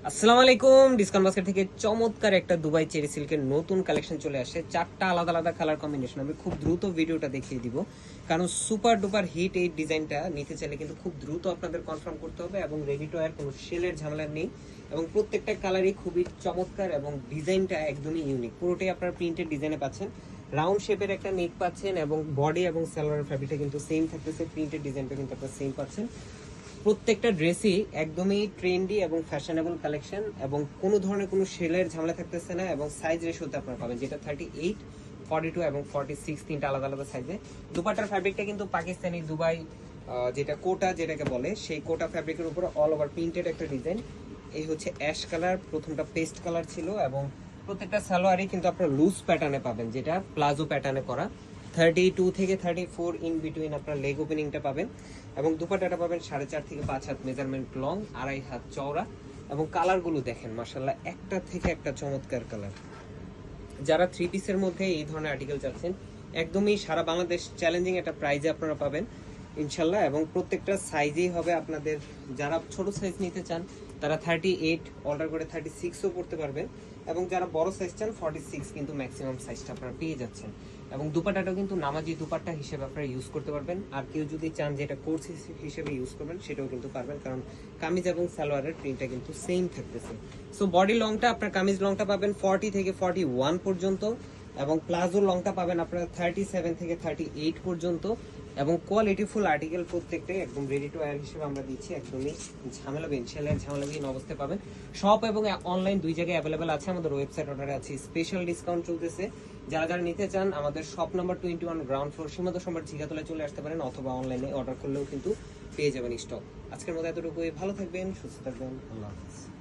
আসসালামু আলাইকুম। Discount basket থেকে চমৎকার একটা দুবাই চেরি সিল্কের নতুন কালেকশন চলে আসে। চারটা আলাদা আলাদা কালার কম্বিনেশন। আমি খুব দ্রুত ভিডিওটা দেখিয়ে দিব, কারণ সুপার ডুপার হিট এই ডিজাইনটা নিতে চাইলে কিন্তু খুব দ্রুত আপনাদের কনফার্ম করতে হবে এবং রেডি টু ওয়্যার কোনো সেলের ঝামেলা নেই এবং প্রত্যেকটা কালারই খুবই চমৎকার এবং ডিজাইনটা একদমই ইউনিক। পুরোটাই আপনার প্রিন্টেড ডিজাইনে পাচ্ছেন, রাউন্ড শেপের একটা নেক পাচ্ছেন এবং বডি এবং সালোয়ার ফ্যাব্রিকটা কিন্তু সেম থাকতেছে, প্রিন্টেড ডিজাইনটা কিন্তু আপনারা সেম পাচ্ছেন। প্রত্যেকটা ড্রেসই একদমই ট্রেন্ডি এবং ফ্যাশনেবল কালেকশন এবং কোনো ধরনের কোনো সেলের ঝামেলা থাকতেছে না এবং সাইজ রেশিওতে আপনারা পাবেন, যেটা 38, 42 এবং 46 তিনটা আলাদা আলাদা সাইজে। দুপাটার ফ্যাব্রিকটা কিন্তু পাকিস্তানি দুবাই যেটা কোটা যেটাকে বলে, সেই কোটা ফ্যাব্রিকের উপর অল ওভার প্রিন্টেড একটা ডিজাইন। এই হচ্ছে অ্যাশ কালার, প্রথমটা পেস্ট কালার ছিল এবং প্রত্যেকটা সালোয়ারই কিন্তু আপনারা লুজ প্যাটার্নে পাবেন, যেটা প্লাজো প্যাটার্নে করা। 32 থেকে 34 ইন বিটুইন আপনার লেগ ওপেনিংটা পাবেন এবং দুপাট্টাটা পাবেন 4.5 থেকে 5 হাত মেজারমেন্ট লং, 2.5 হাত চওড়া এবং কালারগুলো দেখেন মাশাআল্লাহ, একটা থেকে একটা চমৎকার কালার। যারা থ্রি পিসের মধ্যে এই ধরনের আর্টিকেল চাচ্ছেন, একদমই সারা বাংলাদেশ চ্যালেঞ্জিং একটা প্রাইজে আপনারা পাবেন ইনশাল্লাহ। এবং প্রত্যেকটা সাইজেই হবে আপনাদের, যারা ছোট সাইজ নিতে চান তারা 38 অর্ডার করে 36ও করতে পারবেন এবং যারা বড় সাইজ চান 46 কিন্তু ম্যাক্সিমাম সাইজটা আপনারা পেয়ে যাচ্ছেন। এবং দুপাট্টাটাও কিন্তু নামাজি দুপাট্টা হিসেবে আপনারা ইউজ করতে পারবেন, আর কেউ যদি চান যে এটা কোর্স হিসেবে ইউজ করবেন সেটাও কিন্তু পারবেন, কারণ কামিজ এবং সালোয়ারের প্রিন্টটা কিন্তু সেম থাকতেছে। সো বডি লংটা আপনার কামিজ লংটা পাবেন 40 থেকে 41 পর্যন্ত এবং প্লাজো লংটা পাবেন আপনারা 37 থেকে 38 পর্যন্ত এবং কোয়ালিটিফুল আর্টিকেল প্রত্যেকটাই একদম রেডি টু ওয়্যার হিসেবে আমরা দিচ্ছি, একদমই ঝামেলাবিহীন সেলের ঝামেলাবিহীন অবস্থায় পাবেন। শপ এবং অনলাইন দুই জায়গায় অ্যাভেলেবেল আছে, আমাদের ওয়েবসাইট অর্ডারে আছে স্পেশাল ডিসকাউন্ট চলতেছে। যারা যারা নিতে চান আমাদের শপ নাম্বার 21 গ্রাউন্ড ফ্লোর সীমান্ত সম্রাট জিগাতলায় চলে আসতে পারেন অথবা অনলাইনে অর্ডার করলেও কিন্তু পেয়ে যাবেন স্টক। আজকের মতো এতটুকুই, ভালো থাকবেন, সুস্থ থাকবেন, আল্লাহ হাফেজ।